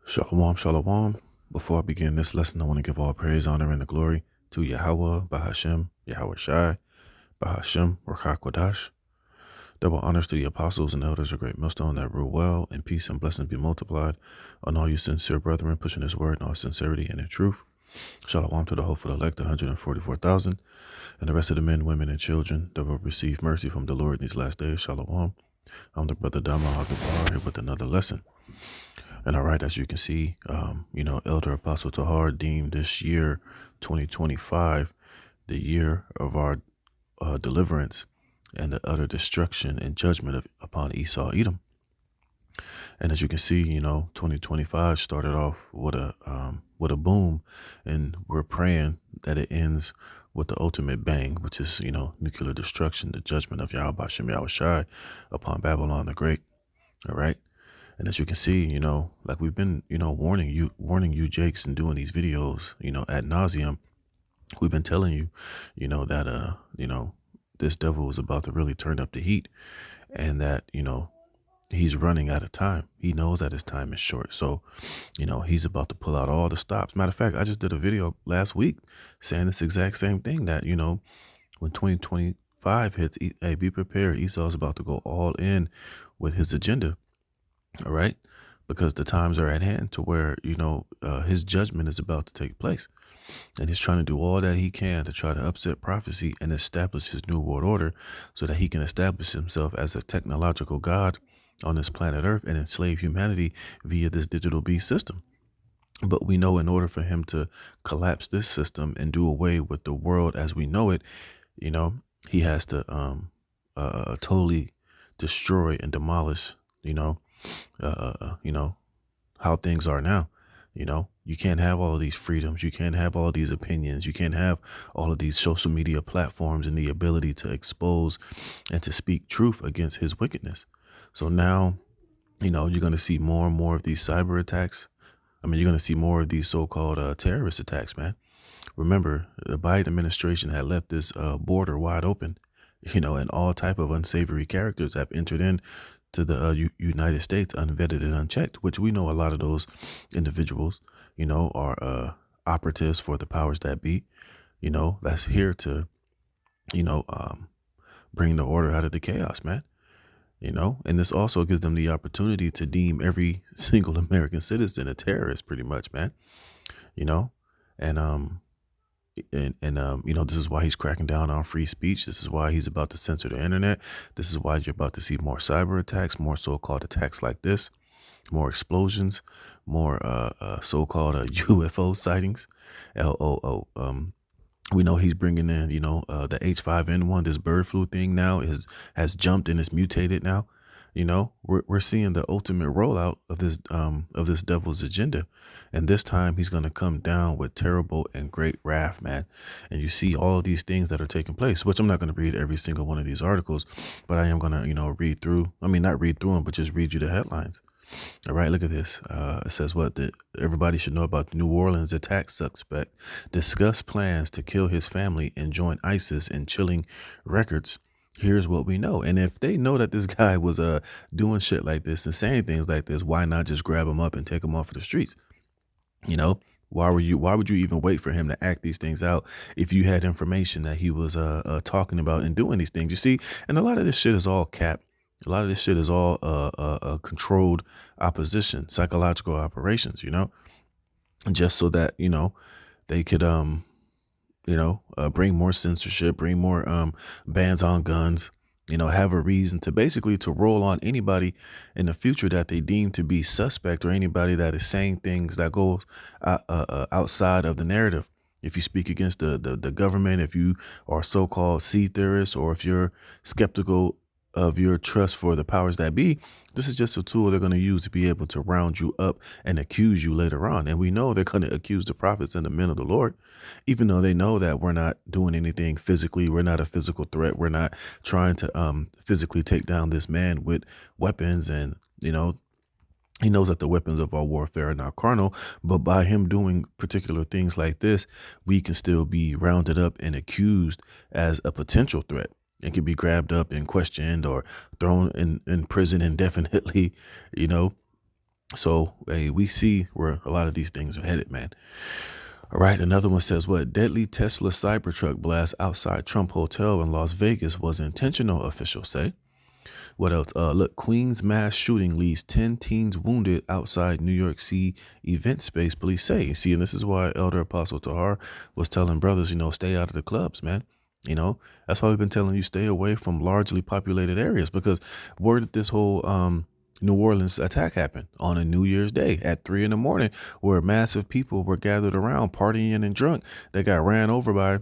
Shalom, shalom. Before I begin this lesson, I want to give all praise, honor, and the glory to Yahweh, Bahashem, Yahweh Shai, Bahashem, Rakhakwadash. Double honors to the apostles and elders of Great Millstone that rule well, and peace and blessings be multiplied on all you sincere brethren, pushing his word in all sincerity and in truth. Shalom to the hopeful elect, 144,000, and the rest of the men, women, and children that will receive mercy from the Lord in these last days. Shalom. I'm the brother Dama Hagabar here with another lesson. And all right, as you can see, Elder Apostle Tahar deemed this year 2025 the year of our deliverance and the utter destruction and judgment upon Esau Edom. And as you can see, 2025 started off with a boom, and we're praying that it ends with the ultimate bang, which is nuclear destruction, the judgment of Yahweh Shem Yahweh Shai upon Babylon the Great. All right. And as you can see, like we've been, warning you, Jakes, and doing these videos, ad nauseum. We've been telling you, that, this devil is about to really turn up the heat, and that, he's running out of time. He knows that his time is short. So, he's about to pull out all the stops. Matter of fact, I just did a video last week saying this exact same thing, that, when 2025 hits, hey, be prepared. Esau's about to go all in with his agenda. All right. Because the times are at hand to where, his judgment is about to take place. And he's trying to do all that he can to try to upset prophecy and establish his new world order so that he can establish himself as a technological god on this planet Earth and enslave humanity via this digital beast system. But we know in order for him to collapse this system and do away with the world as we know it, he has to totally destroy and demolish, how things are now. You can't have all of these freedoms. You can't have all of these opinions. You can't have all of these social media platforms and the ability to expose and to speak truth against his wickedness. So now, you're going to see more and more of these cyber attacks. I mean, you're going to see more of these so-called terrorist attacks, man. Remember, the Biden administration had left this border wide open, and all type of unsavory characters have entered in to the United States unvetted and unchecked, which we know a lot of those individuals, are operatives for the powers that be, that's here to, bring the order out of the chaos, man. And this also gives them the opportunity to deem every single American citizen a terrorist, pretty much, man. You know, and this is why he's cracking down on free speech. This is why he's about to censor the internet. This is why you're about to see more cyber attacks, more so-called attacks like this, more explosions, more so-called UFO sightings. LOO. We know he's bringing in, the H5N1, this bird flu thing now has jumped and is mutated now. We're seeing the ultimate rollout of this devil's agenda, and this time he's going to come down with terrible and great wrath, man. And you see all of these things that are taking place, which I'm not going to read every single one of these articles, but I am going to read through. I mean, not read through them, but just read you the headlines. All right, look at this. It says everybody should know about the New Orleans attack suspect. Discuss plans to kill his family and join ISIS in chilling records. Here's what we know. And if they know that this guy was doing shit like this and saying things like this, why not just grab him up and take him off of the streets? Why would you even wait for him to act these things out if you had information that he was talking about and doing these things? You see, and a lot of this shit is all cap. A lot of this shit is all controlled opposition, psychological operations, just so that, they could, bring more censorship, bring more bans on guns, have a reason to basically to roll on anybody in the future that they deem to be suspect, or anybody that is saying things that go outside of the narrative. If you speak against the government, if you are so-called seed theorists, or if you're skeptical of your trust for the powers that be, this is just a tool they're going to use to be able to round you up and accuse you later on. And we know they're going to accuse the prophets and the men of the Lord, even though they know that we're not doing anything physically. We're not a physical threat. We're not trying to physically take down this man with weapons. And, he knows that the weapons of our warfare are not carnal, but by him doing particular things like this, we can still be rounded up and accused as a potential threat, and can be grabbed up and questioned or thrown in prison indefinitely, So, hey, we see where a lot of these things are headed, man. All right. Another one says, what? Deadly Tesla Cybertruck blast outside Trump Hotel in Las Vegas was intentional, officials say. What else? Look, Queens mass shooting leaves 10 teens wounded outside New York City event space, police say. You see, and this is why Elder Apostle Tahar was telling brothers, stay out of the clubs, man. That's why we've been telling you stay away from largely populated areas, because where did this whole New Orleans attack happen? On a New Year's Day at 3 in the morning, where massive people were gathered around partying and drunk. They got ran over by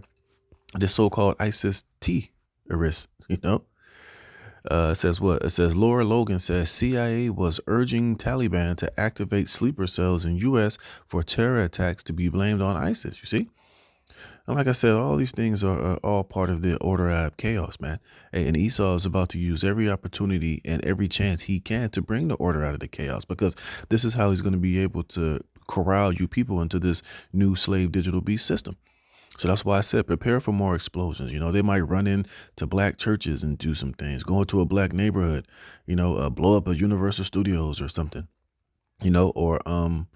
this so-called ISIS terrorists, it says what? It says Laura Logan says CIA was urging Taliban to activate sleeper cells in U.S. for terror attacks to be blamed on ISIS. You see? And like I said, all these things are all part of the order of chaos, man. Hey, and Esau is about to use every opportunity and every chance he can to bring the order out of the chaos, because this is how he's going to be able to corral you people into this new slave digital beast system. So that's why I said prepare for more explosions. They might run into black churches and do some things, go into a black neighborhood, blow up a Universal Studios or something, you know, or um,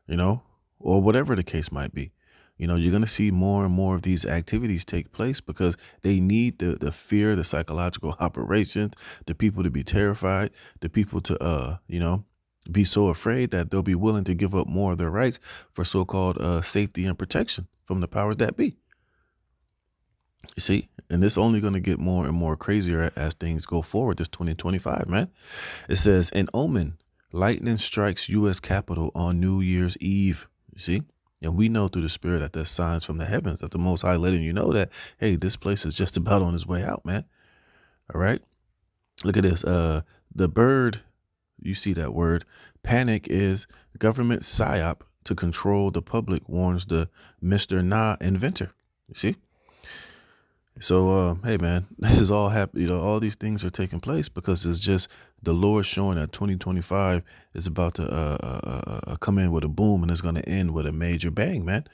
you know, or whatever the case might be. You're gonna see more and more of these activities take place because they need the fear, the psychological operations, the people to be terrified, the people to be so afraid that they'll be willing to give up more of their rights for so-called safety and protection from the powers that be. You see, and it's only going to get more and more crazier as things go forward. This 2025, man. It says an omen: lightning strikes U.S. Capitol on New Year's Eve. You see, and we know through the Spirit that there's signs from the heavens that the Most High letting you know that, hey, this place is just about on its way out, man. All right, look at this. The bird. You see that word? Panic is government psyop to control the public, warns the Mr. Nah inventor. You see? So, hey, man, this is all happening. All these things are taking place because it's just the Lord showing that 2025 is about to come in with a boom, and it's going to end with a major bang, man.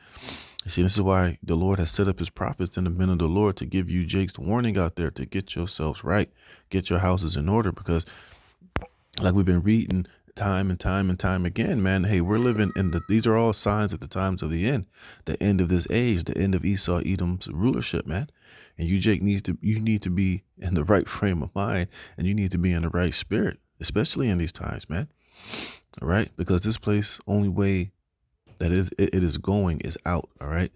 You see, this is why the Lord has set up his prophets and the men of the Lord to give you Jake's warning out there to get yourselves right, get your houses in order, because like we've been reading time and time and time again, man, hey, we're living in these are all signs at the times of the end of this age, the end of Esau Edom's rulership, man. And you need to be in the right frame of mind, and you need to be in the right spirit, especially in these times, man. All right, because this place, only way that it is going is out. All right.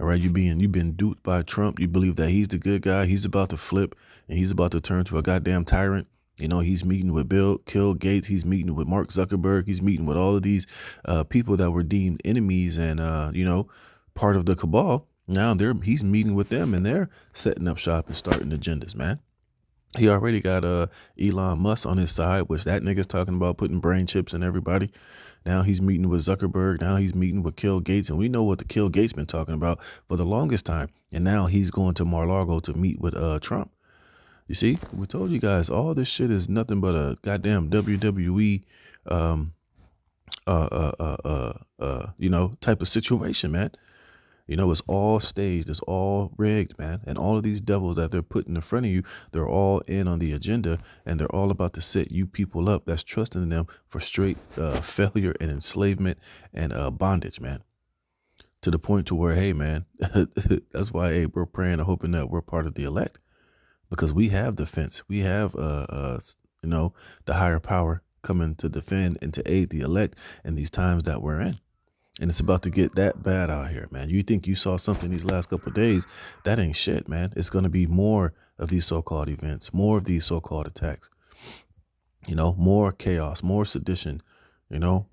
All right, you've been duped by Trump. You believe that he's the good guy. He's about to flip, and he's about to turn to a goddamn tyrant. He's meeting with Bill Gates. He's meeting with Mark Zuckerberg. He's meeting with all of these people that were deemed enemies and part of the cabal. Now he's meeting with them, and they're setting up shop and starting agendas, man. He already got Elon Musk on his side, which that nigga's talking about putting brain chips in everybody. Now he's meeting with Zuckerberg. Now he's meeting with Bill Gates, and we know what the Bill Gates been talking about for the longest time. And now he's going to Mar-a-Lago to meet with Trump. You see, we told you guys all this shit is nothing but a goddamn WWE, type of situation, man. It's all staged, it's all rigged, man. And all of these devils that they're putting in front of you, they're all in on the agenda, and they're all about to set you people up that's trusting in them for straight failure and enslavement and bondage, man. To the point to where, hey, man, that's why, hey, we're praying and hoping that we're part of the elect, because we have defense. We have, the higher power coming to defend and to aid the elect in these times that we're in. And it's about to get that bad out here, man. You think you saw something these last couple of days? That ain't shit, man. It's going to be more of these so-called events, more of these so-called attacks, more chaos, more sedition,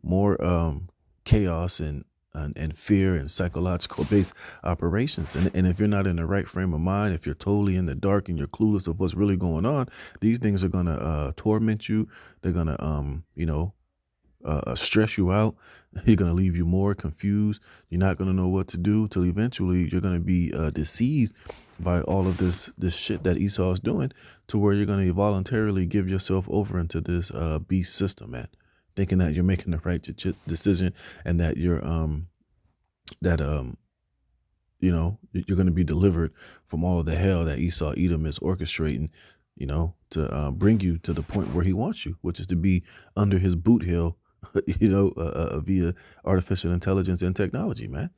more chaos and fear and psychological based operations. And if you're not in the right frame of mind, if you're totally in the dark and you're clueless of what's really going on, these things are going to torment you. They're going to, stress you out. You're going to leave you more confused. You're not going to know what to do till eventually you're going to be deceived by all of this shit that Esau is doing, to where you're going to voluntarily give yourself over into this beast system, man, thinking that you're making the right decision, and that you're you're going to be delivered from all of the hell that Esau Edom is orchestrating, to bring you to the point where he wants you, which is to be under his boot heel via artificial intelligence and technology, man.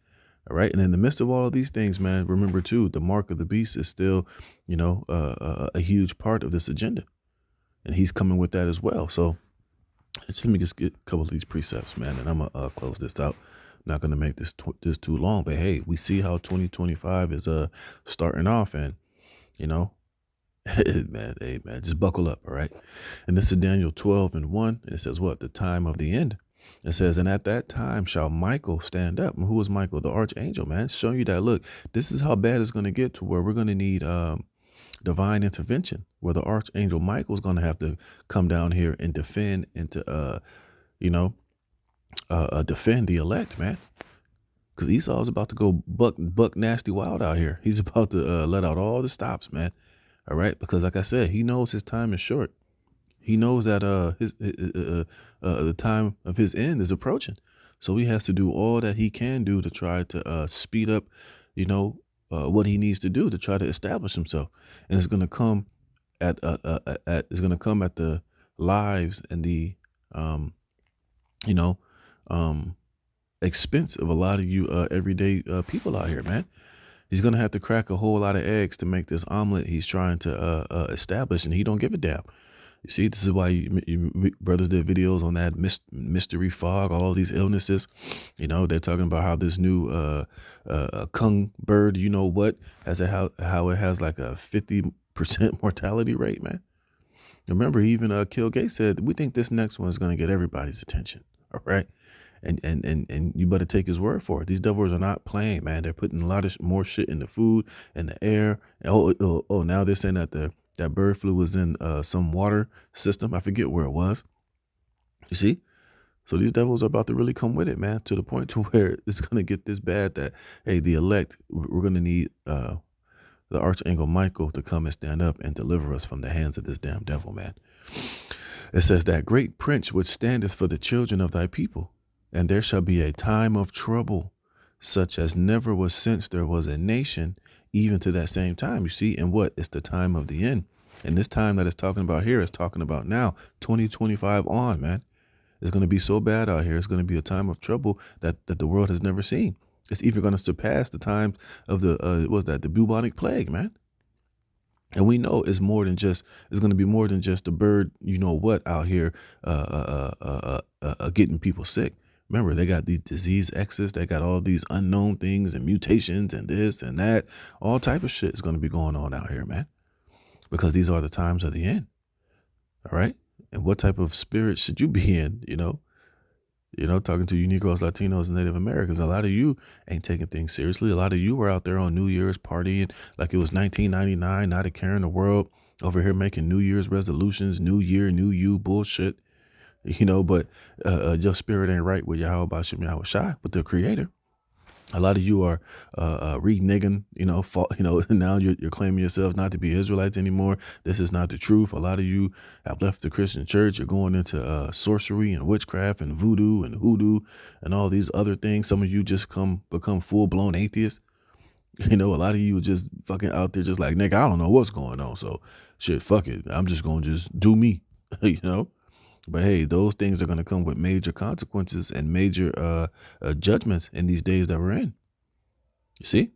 All right. And in the midst of all of these things, man, remember too, the mark of the beast is still, a huge part of this agenda. And he's coming with that as well. So let me just get a couple of these precepts, man, and I'm going to close this out. Not going to make this too long, but hey, we see how 2025 is starting off, and, you know, man, hey, man, just buckle up, all right? And this is Daniel 12:1, and it says what? The time of the end. It says, and at that time shall Michael stand up. And who was Michael? The archangel, man. Showing you that, look, this is how bad it's going to get to where we're going to need divine intervention, where the archangel Michael is going to have to come down here and defend and to, defend the elect, man. Because Esau is about to go buck nasty wild out here. He's about to let out all the stops, man. All right, because like I said, he knows his time is short. He knows that the time of his end is approaching. So he has to do all that he can do to try to speed up, what he needs to do to try to establish himself. And it's going to come at the lives and the you know expense of a lot of you everyday people out here, man. He's gonna have to crack a whole lot of eggs to make this omelet he's trying to establish, and he don't give a damn. You see, this is why you brothers did videos on that mystery fog, all these illnesses. They're talking about how this new kung bird, has how it has like a 50% mortality rate, man. Remember, even Kill Gates said, we think this next one is going to get everybody's attention. All right. And you better take his word for it. These devils are not playing, man. They're putting a lot of more shit in the food and the air. Now they're saying that that bird flu was in some water system. I forget where it was. You see? So these devils are about to really come with it, man, to the point to where it's going to get this bad that, hey, the elect, we're going to need the archangel Michael to come and stand up and deliver us from the hands of this damn devil, man. It says that great prince which standeth for the children of thy people. And there shall be a time of trouble, such as never was since there was a nation, even to that same time. You see, and what? It's the time of the end. And this time that it's talking about here is talking about now, 2025 on, man. It's going to be so bad out here. It's going to be a time of trouble that the world has never seen. It's even going to surpass the times of the bubonic plague, man. And we know it's going to be more than just a bird, out here getting people sick. Remember, they got these disease X's. They got all these unknown things and mutations and this and that. All type of shit is going to be going on out here, man. Because these are the times of the end. All right. And what type of spirit should you be in? Talking to you Negroes, Latinos, and Native Americans. A lot of you ain't taking things seriously. A lot of you were out there on New Year's partying like it was 1999, not a care in the world. Over here making New Year's resolutions, New Year, New You bullshit. But your spirit ain't right with Yahweh Bashim Yahweh Shai, with the Creator. A lot of you are reneging, now you're claiming yourselves not to be Israelites anymore. This is not the truth. A lot of you have left the Christian church. You're going into sorcery and witchcraft and voodoo and hoodoo and all these other things. Some of you just become full-blown atheists. A lot of you are just fucking out there just like, nigga, I don't know what's going on. So shit, fuck it. I'm just going to just do me, But hey, those things are going to come with major consequences and major judgments in these days that we're in. You see?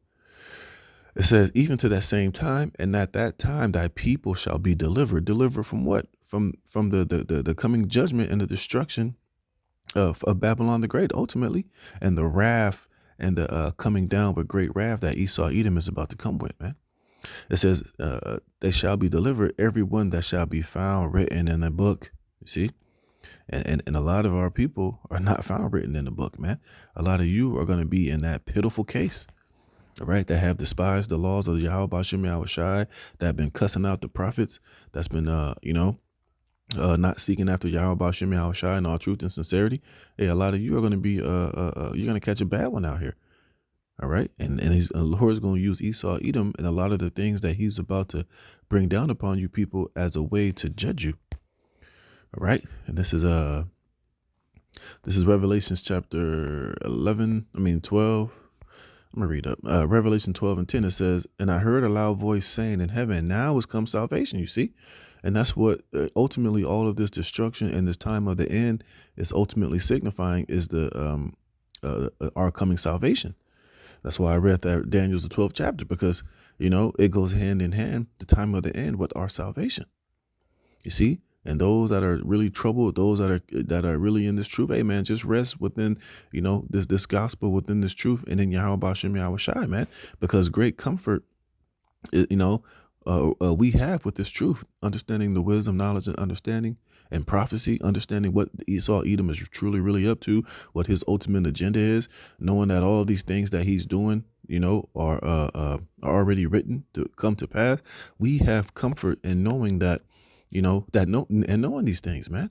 It says, even to that same time, and at that time thy people shall be delivered. Delivered from what? From the coming judgment and the destruction of Babylon the Great, ultimately, and the wrath and the coming down with great wrath that Esau Edom is about to come with, man. It says, they shall be delivered, everyone that shall be found written in the book. You see? And a lot of our people are not found written in the book, man. A lot of you are going to be in that pitiful case, all right, that have despised the laws of Yahweh Bashim Yahweh Shai, that have been cussing out the prophets, that's been, not seeking after Yahweh Bashim Yahweh Shai in all truth and sincerity. Hey, a lot of you are going to be, you're going to catch a bad one out here. All right. And the Lord is going to use Esau Edom and a lot of the things that he's about to bring down upon you people as a way to judge you. All right. And this is Revelations chapter 12. I'm going to read up. Revelation 12:10. It says, and I heard a loud voice saying in heaven, now has come salvation. You see, And that's what ultimately all of this destruction and this time of the end is ultimately signifying is our coming salvation. That's why I read that Daniel's the 12th chapter, because, it goes hand in hand, the time of the end, with our salvation. You see? And those that are really troubled, those that are really in this truth, hey man, just rest within, this gospel, within this truth, and in Yahweh Bashem Yahweh Shai, man, because great comfort, we have with this truth, understanding the wisdom, knowledge, and understanding and prophecy, understanding what Esau Edom is truly really up to, what his ultimate agenda is, knowing that all of these things that he's doing, are already written to come to pass. We have comfort in knowing that, and knowing these things, man.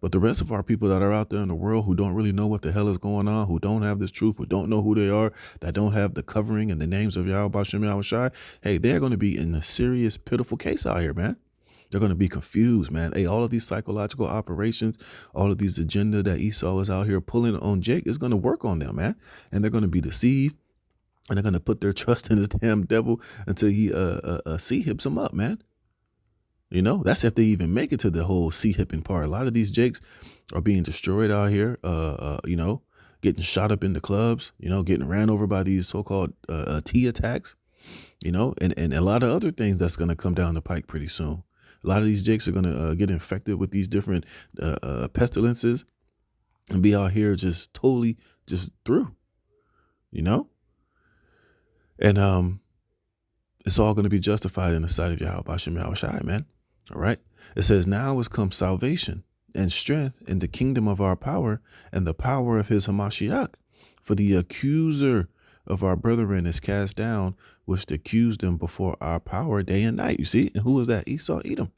But the rest of our people that are out there in the world who don't really know what the hell is going on, who don't have this truth, who don't know who they are, that don't have the covering and the names of Yahweh Bashem Yahweh Shai, hey, they're going to be in a serious, pitiful case out here, man. They're going to be confused, man. Hey, all of these psychological operations, all of these agenda that Esau is out here pulling on Jake is going to work on them, man. And they're going to be deceived, and they're going to put their trust in this damn devil until he hips them up, man. That's if they even make it to the whole hipping part. A lot of these Jakes are being destroyed out here, getting shot up in the clubs, getting ran over by these so-called T attacks, and a lot of other things that's going to come down the pike pretty soon. A lot of these Jakes are going to get infected with these different pestilences and be out here just totally just through, and it's all going to be justified in the sight of Yahweh Bashem Yahweh Shai, man. All right. It says, now has come salvation and strength in the kingdom of our power and the power of his Hamashiach. For the accuser of our brethren is cast down, which accused them before our power day and night. You see? And who is that? Esau Edom.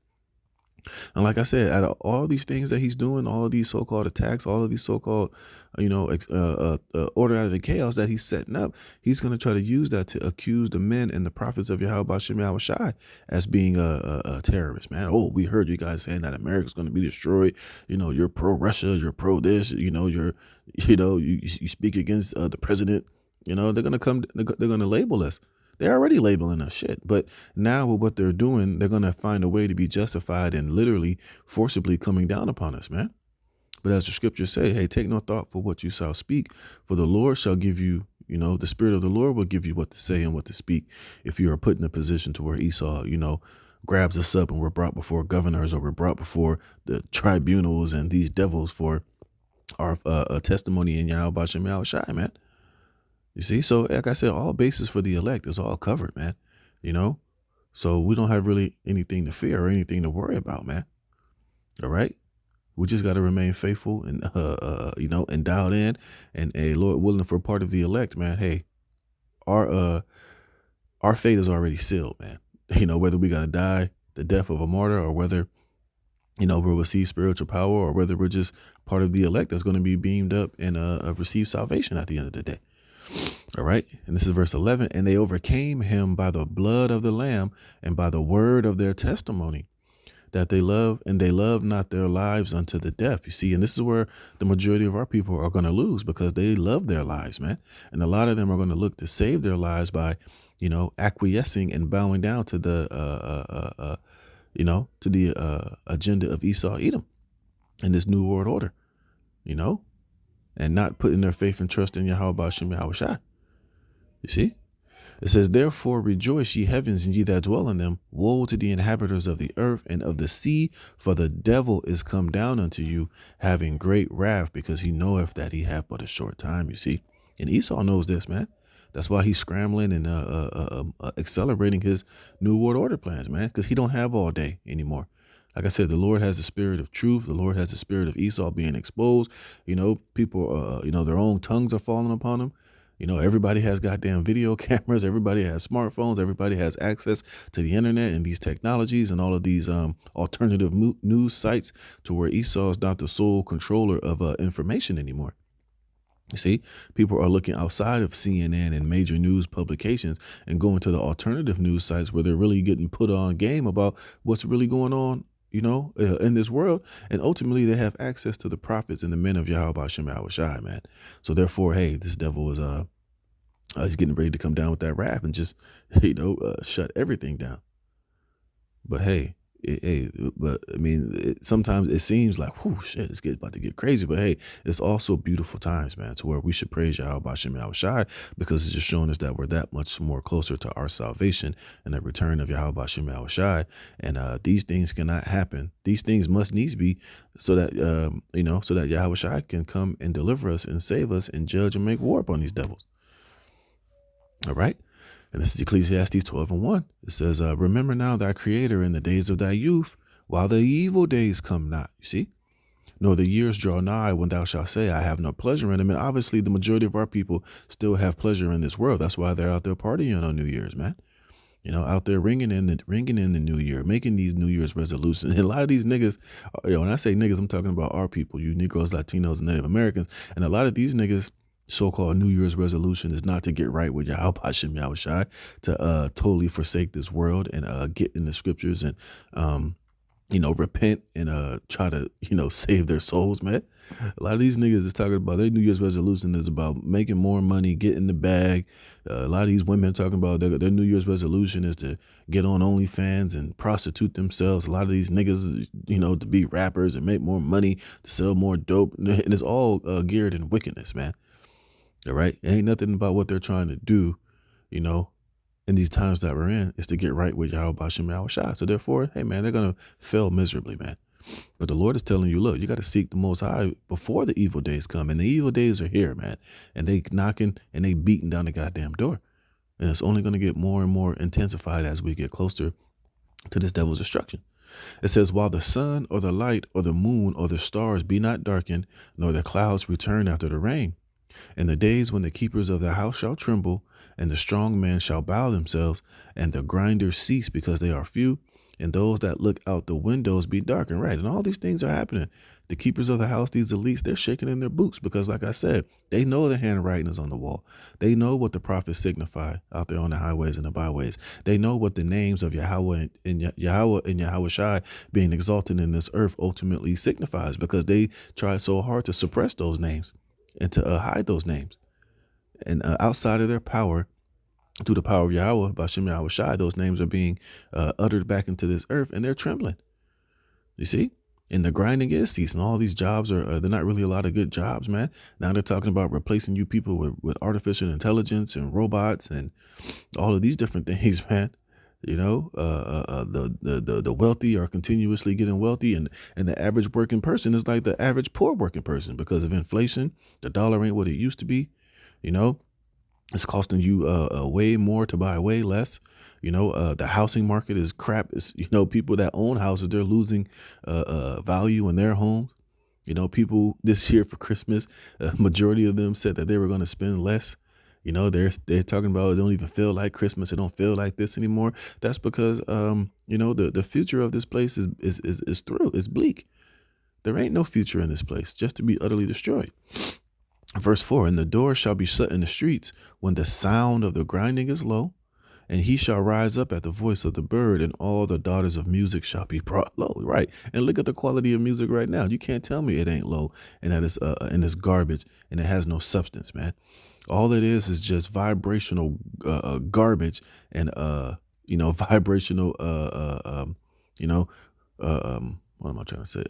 And like I said, out of all these things that he's doing, all of these so-called attacks, all of these so-called, order out of the chaos that he's setting up, he's going to try to use that to accuse the men and the prophets of Yahweh Bashem Yahweh Shai as being a terrorist, man. Oh, we heard you guys saying that America's going to be destroyed. You're pro-Russia, you're pro-this, you speak against the president. They're going to come, they're going to label us. They're already labeling us shit. But now with what they're doing, they're going to find a way to be justified and literally forcibly coming down upon us, man. But as the scriptures say, hey, take no thought for what you shall speak, for the Lord shall give you, the Spirit of the Lord will give you what to say and what to speak. If you are put in a position to where Esau, grabs us up and we're brought before governors, or we're brought before the tribunals and these devils for our testimony in Yahweh Bashem Yahweh Shai, man. You see, so like I said, all bases for the elect is all covered, man. So we don't have really anything to fear or anything to worry about, man. All right. We just got to remain faithful and, and dialed in, and Lord willing, for part of the elect, man. Hey, our fate is already sealed, man. Whether we got to die the death of a martyr, or whether, we'll receive spiritual power, or whether we're just part of the elect that's going to be beamed up and receive salvation at the end of the day. All right. And this is verse 11. And they overcame him by the blood of the Lamb and by the word of their testimony that they love, and they love not their lives unto the death. You see, and this is where the majority of our people are going to lose, because they love their lives, man. And a lot of them are going to look to save their lives by, acquiescing and bowing down to the, agenda of Esau Edom and this new world order, and not putting their faith and trust in Yahweh Bashem Yahweh Shai. You see? It says, therefore rejoice, ye heavens, and ye that dwell in them. Woe to the inhabitants of the earth and of the sea, for the devil is come down unto you, having great wrath, because he knoweth that he hath but a short time, you see. And Esau knows this, man. That's why he's scrambling and accelerating his new world order plans, man, because he don't have all day anymore. Like I said, the Lord has the spirit of truth. The Lord has the spirit of Esau being exposed. People, their own tongues are falling upon them. Everybody has goddamn video cameras. Everybody has smartphones. Everybody has access to the internet and these technologies and all of these alternative news sites, to where Esau is not the sole controller of information anymore. You see, people are looking outside of CNN and major news publications and going to the alternative news sites, where they're really getting put on game about what's really going on, in this world. And ultimately they have access to the prophets and the men of Yahweh Bashem Yahweh Shai, man. So therefore, hey, this devil is he's getting ready to come down with that wrath and just, shut everything down. But hey, Hey, but I mean, sometimes it seems like, whoo, shit, about to get crazy. But hey, it's also beautiful times, man, to where we should praise Yahweh Bashem Yahweh Shai, because it's just showing us that we're that much more closer to our salvation and the return of Yahweh Bashem Yahweh Shai. And these things cannot happen. These things must needs be so that, so that Yahweh Shai can come and deliver us and save us and judge and make war upon these devils. All right. And this is Ecclesiastes 12:1. It says, remember now thy creator in the days of thy youth, while the evil days come not. You see? Nor the years draw nigh when thou shalt say, I have no pleasure in them. And obviously the majority of our people still have pleasure in this world. That's why they're out there partying on New Year's, man. Out there ringing in the new year, making these New Year's resolutions. And a lot of these niggas, when I say niggas, I'm talking about our people, you Negroes, Latinos, and Native Americans. And a lot of these niggas, so-called New Year's resolution is not to get right with Yahweh Hashem Yahweh Shai, to totally forsake this world and get in the scriptures and repent and try to save their souls, man. A lot of these niggas is talking about their New Year's resolution is about making more money, get in the bag. A lot of these women are talking about their New Year's resolution is to get on OnlyFans and prostitute themselves. A lot of these niggas, to be rappers and make more money, to sell more dope, and it's all geared in wickedness, man. All right. It ain't nothing about what they're trying to do, in these times that we're in, is to get right with Yahweh Bashem Yahweh Shai. So therefore, hey man, they're going to fail miserably, man. But the Lord is telling you, look, you got to seek the Most High before the evil days come. And the evil days are here, man. And they knocking and they beating down the goddamn door. And it's only going to get more and more intensified as we get closer to this devil's destruction. It says, while the sun or the light or the moon or the stars be not darkened, nor the clouds return after the rain. In the days when the keepers of the house shall tremble, and the strong men shall bow themselves, and the grinders cease because they are few, and those that look out the windows be darkened. Right. And all these things are happening. The keepers of the house, these elites, they're shaking in their boots because, like I said, they know the handwriting is on the wall. They know what the prophets signify out there on the highways and the byways. They know what the names of Yahweh and Yahweh Shai being exalted in this earth ultimately signifies, because they try so hard to suppress those names and to hide those names. And outside of their power, through the power of Yahweh, Bashem Yahweh Shai, those names are being uttered back into this earth, and they're trembling. You see? And the grinding is ceasing. All these jobs they're not really a lot of good jobs, man. Now they're talking about replacing you people with artificial intelligence and robots and all of these different things, man. The wealthy are continuously getting wealthy, and the average working person is like the average poor working person because of inflation. The dollar ain't what it used to be. It's costing you way more to buy way less. The housing market is crap. It's, people that own houses, they're losing value in their homes. People this year for Christmas, majority of them said that they were going to spend less. They're talking about it don't even feel like Christmas. It don't feel like this anymore. That's because the future of this place is through. It's bleak. There ain't no future in this place, just to be utterly destroyed. Verse 4, and the door shall be shut in the streets when the sound of the grinding is low, and he shall rise up at the voice of the bird, and all the daughters of music shall be brought low. Right. And look at the quality of music right now. You can't tell me it ain't low and that it's garbage and it has no substance, man. All it is just vibrational garbage and vibrational what am I trying to say?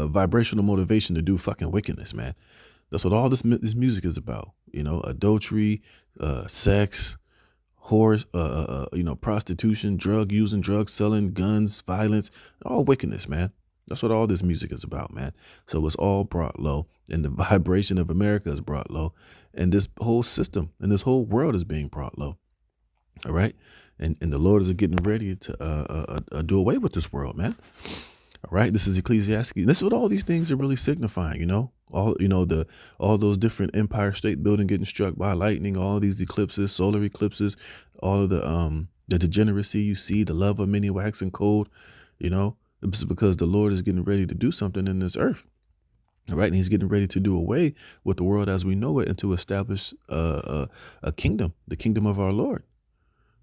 Vibrational motivation to do fucking wickedness, man. That's what all this music is about. Adultery, sex, whores, prostitution, drug using, drug selling, guns, violence, all wickedness, man. That's what all this music is about, man. So it's all brought low, and the vibration of America is brought low, and this whole system and this whole world is being brought low. All right. And the Lord is getting ready to do away with this world, man. All right. This is Ecclesiastes. This is what all these things are really signifying, all those different empire state building getting struck by lightning, all these eclipses, solar eclipses, all of the degeneracy you see, the love of many waxing cold, it's because the Lord is getting ready to do something in this earth. All right. And he's getting ready to do away with the world as we know it and to establish a kingdom, the kingdom of our Lord,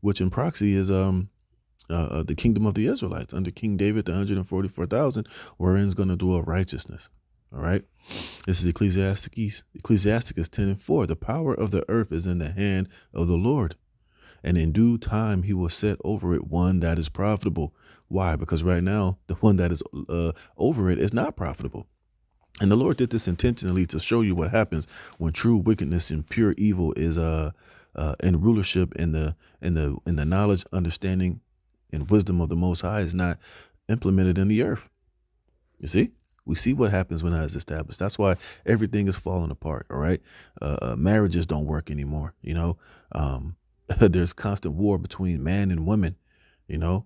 which in proxy is the kingdom of the Israelites under King David, the 144,000, wherein is going to dwell righteousness. All right. This is Ecclesiastes 10:4. The power of the earth is in the hand of the Lord, And in due time, he will set over it one that is profitable. Why? Because right now, the one that is over it is not profitable. And the Lord did this intentionally to show you what happens when true wickedness and pure evil is in rulership in the knowledge, understanding, and wisdom of the Most High is not implemented in the earth. You see, we see what happens when that is established. That's why everything is falling apart. All right, marriages don't work anymore. There's constant war between man and woman. You know,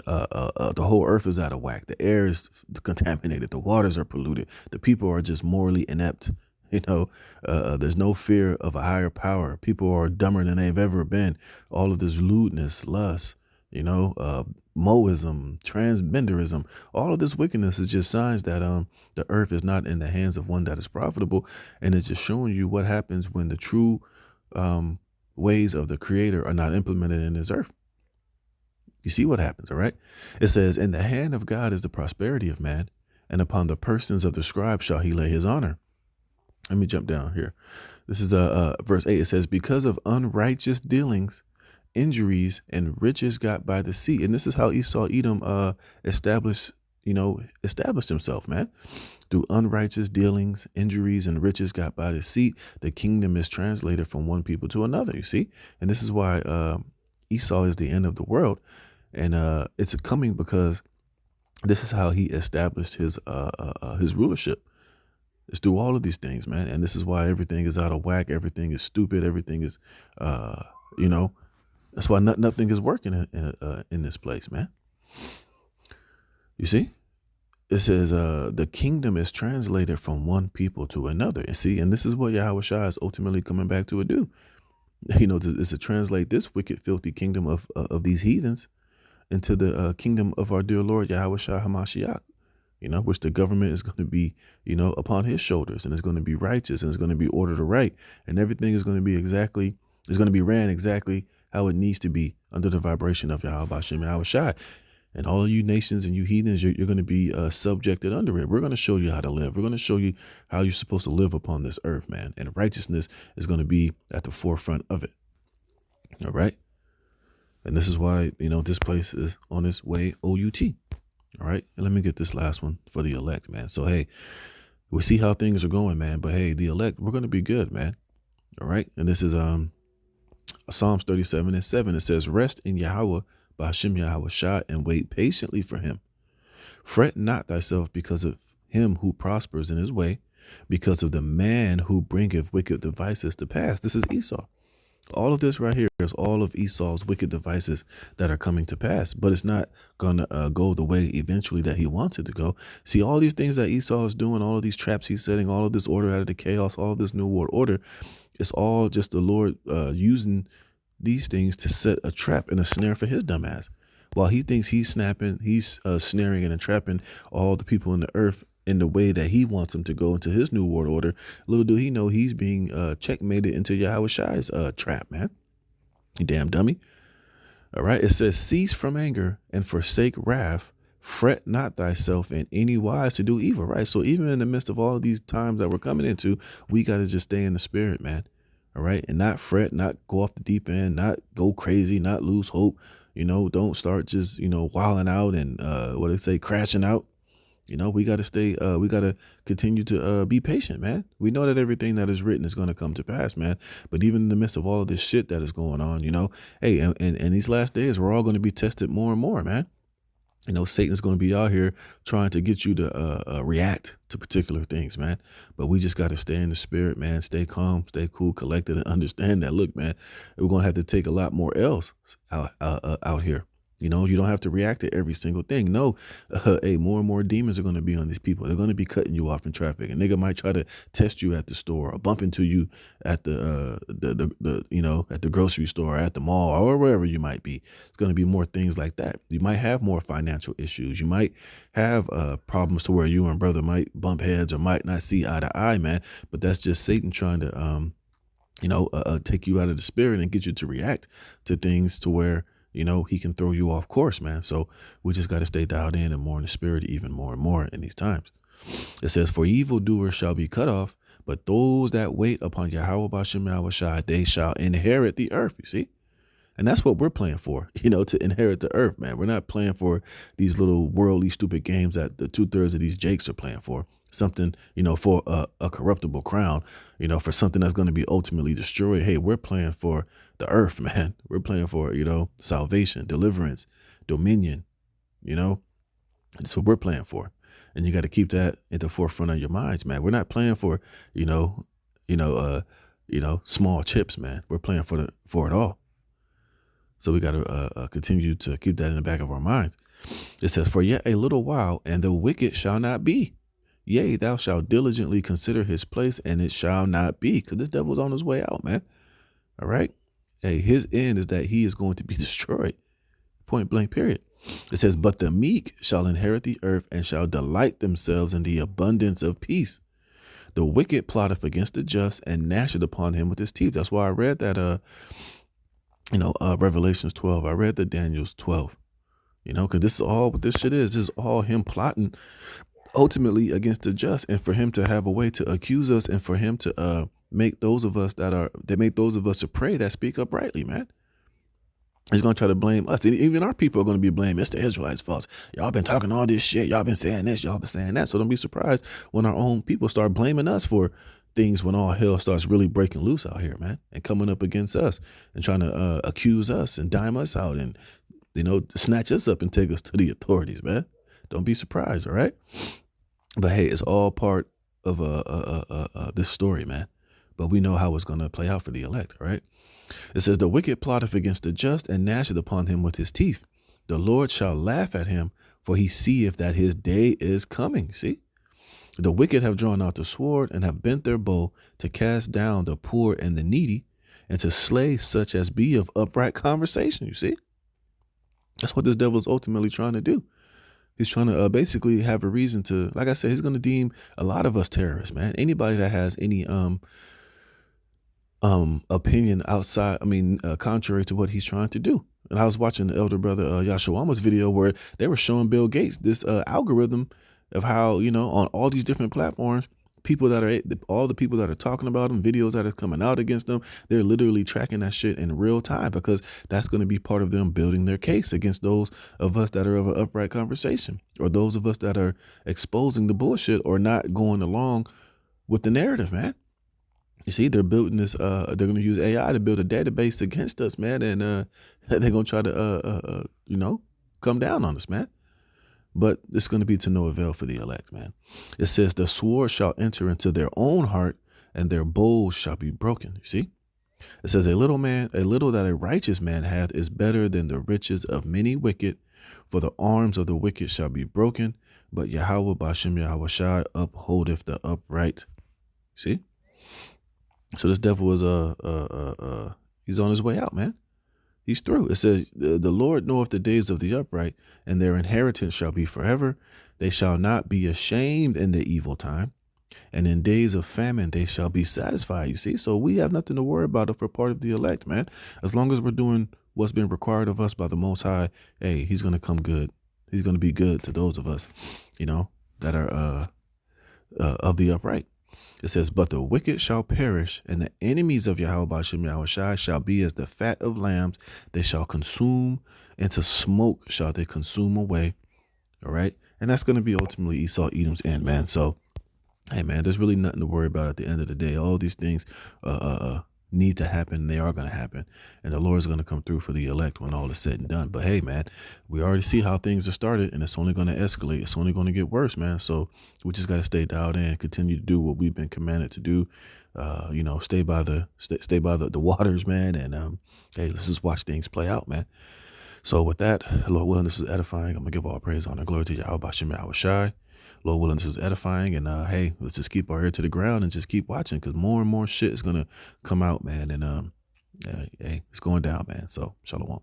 the whole earth is out of whack. The air is contaminated. The waters are polluted. The people are just morally inept. There's no fear of a higher power. People are dumber than they've ever been. All of this lewdness, lust, Moism, transgenderism, all of this wickedness is just signs that the earth is not in the hands of one that is profitable, and it's just showing you what happens when the true ways of the Creator are not implemented in this earth. You see what happens, all right? It says, "In the hand of God is the prosperity of man, and upon the persons of the scribe shall he lay his honor." Let me jump down here. This is verse 8. It says, "Because of unrighteous dealings, injuries, and riches got by deceit." And this is how Esau Edom established himself, man. Through unrighteous dealings, injuries, and riches got by deceit, the kingdom is translated from one people to another, you see? And this is why Esau is the end of the world. And it's coming because this is how he established his rulership. It's through all of these things, man. And this is why everything is out of whack. Everything is stupid. Everything is, that's why nothing is working in this place, man. You see, it says the kingdom is translated from one people to another. And see, and this is what Yahweh Shai is ultimately coming back to do. Is to translate this wicked, filthy kingdom of these heathens into the kingdom of our dear Lord Yahweh Shai HaMashiach, which the government is going to be, upon his shoulders, and it's going to be righteous, and it's going to be ordered aright, and everything is going to be ran exactly how it needs to be under the vibration of Yahweh Bashem Yahweh Shai. And all of you nations and you heathens, you're going to be subjected under it. We're going to show you how to live. We're going to show you how you're supposed to live upon this earth, man. And righteousness is going to be at the forefront of it. All right. And this is why, this place is on its way OUT. All right. And let me get this last one for the elect, man. So, hey, we see how things are going, man. But, hey, the elect, we're going to be good, man. All right. And this is Psalms 37:7. It says, "Rest in Yahweh, B'Hashem Yahweh Shai, and wait patiently for him. Fret not thyself because of him who prospers in his way, because of the man who bringeth wicked devices to pass." This is Esau. All of this right here is all of Esau's wicked devices that are coming to pass, but it's not going to go the way eventually that he wants it to go. See, all these things that Esau is doing, all of these traps he's setting, all of this order out of the chaos, all of this new world order, it's all just the Lord using these things to set a trap and a snare for his dumb ass. While he thinks he's snaring and entrapping all the people in the earth in the way that he wants them to go into his new world order, little do he know he's being checkmated into Yahweh Shai's trap, man. You damn dummy. All right. It says, "Cease from anger and forsake wrath. Fret not thyself in any wise to do evil." Right. So even in the midst of all of these times that we're coming into, we got to just stay in the spirit, man. All right. And not fret, not go off the deep end, not go crazy, not lose hope. Don't start just, wilding out and crashing out. We got to stay, we got to continue to be patient, man. We know that everything that is written is going to come to pass, man. But even in the midst of all of this shit that is going on, hey, and these last days, we're all going to be tested more and more, man. Satan's going to be out here trying to get you to react to particular things, man. But we just got to stay in the spirit, man. Stay calm, stay cool, collected, and understand that, look, man, we're going to have to take a lot more L's out here. You don't have to react to every single thing. No, hey, more and more demons are going to be on these people. They're going to be cutting you off in traffic. A nigga might try to test you at the store or bump into you at the at the grocery store, or at the mall, or wherever you might be. It's going to be more things like that. You might have more financial issues. You might have problems to where you and brother might bump heads or might not see eye to eye, man. But that's just Satan trying to, take you out of the spirit and get you to react to things to where, he can throw you off course, man. So we just got to stay dialed in and more in the spirit, even more and more in these times. It says, "For evildoers shall be cut off, but those that wait upon Yahweh Bashem Yahweh Shai, they shall inherit the earth." You see? And that's what we're playing for, to inherit the earth, man. We're not playing for these little worldly, stupid games that the 2/3 of these jakes are playing for. Something, for a corruptible crown, for something that's going to be ultimately destroyed. Hey, we're playing for the earth, man. We're playing for, salvation, deliverance, dominion, That's what we're playing for. And you got to keep that at the forefront of your minds, man. We're not playing for, small chips, man. We're playing for it all. So we got to continue to keep that in the back of our minds. It says, for yet a little while, and the wicked shall not be. Yea, thou shalt diligently consider his place, and it shall not be. Because this devil's on his way out, man. All right. Hey, his end is that he is going to be destroyed. Point blank, period. It says, but the meek shall inherit the earth and shall delight themselves in the abundance of peace. The wicked plotteth against the just and gnasheth upon him with his teeth. That's why I read that, Revelations 12. I read the Daniel's 12, because this is all what this shit is. This is all him plotting ultimately against the just, and for him to have a way to accuse us, and for him to make those of us to pray that speak uprightly, man. He's going to try to blame us. Even our people are going to be blamed. It's the Israelites' fault. Y'all been talking all this shit. Y'all been saying this. Y'all been saying that. So don't be surprised when our own people start blaming us for things when all hell starts really breaking loose out here, man, and coming up against us and trying to accuse us and dime us out and, snatch us up and take us to the authorities, man. Don't be surprised, all right? But hey, it's all part of this story, man. But we know how it's going to play out for the elect, all right? It says, the wicked plotteth against the just and gnasheth upon him with his teeth. The Lord shall laugh at him, for he seeth that his day is coming. See? The wicked have drawn out the sword and have bent their bow to cast down the poor and the needy and to slay such as be of upright conversation. You see? That's what this devil is ultimately trying to do. He's trying to basically have a reason to, like I said, he's going to deem a lot of us terrorists, man. Anybody that has any opinion outside, contrary to what he's trying to do. And I was watching the elder brother Yashawama's video where they were showing Bill Gates this algorithm of how, on all these different platforms, all the people that are talking about him, videos that are coming out against them, they're literally tracking that shit in real time, because that's going to be part of them building their case against those of us that are of an upright conversation, or those of us that are exposing the bullshit or not going along with the narrative, man. You see, they're building this, they're going to use AI to build a database against us, man. And they're going to try to, come down on us, man. But it's going to be to no avail for the elect, man. It says, the sword shall enter into their own heart, and their bows shall be broken. You see? It says, a little that a righteous man hath is better than the riches of many wicked, for the arms of the wicked shall be broken, but Yahweh Bashem Yahushai upholdeth the upright. See? So this devil was he's on his way out, man. He's through. It says, the Lord knoweth the days of the upright, and their inheritance shall be forever. They shall not be ashamed in the evil time, and in days of famine they shall be satisfied. You see, so we have nothing to worry about if we're part of the elect, man. As long as we're doing what's been required of us by the Most High, hey, he's going to come good. He's going to be good to those of us, that are of the upright. It says, but the wicked shall perish, and the enemies of Yahweh Bashem Yahushai shall be as the fat of lambs. They shall consume, and to smoke shall they consume away. All right. And that's going to be ultimately Esau Edom's end, man. So, hey, man, there's really nothing to worry about at the end of the day. All these things need to happen. They are going to happen. And the Lord is going to come through for the elect when all is said and done. But hey, man, we already see how things are started, and it's only going to escalate. It's only going to get worse, man. So we just got to stay dialed in, continue to do what we've been commanded to do. Stay by the waters, man. And hey, let's just watch things play out, man. So with that, Lord willing, this is edifying. I'm going to give all praise, honor, and glory to Yahweh Bashem Yahushai. Lord willing, this is edifying. And hey, let's just keep our ear to the ground and just keep watching, because more and more shit is going to come out, man. And hey, it's going down, man. So shalom.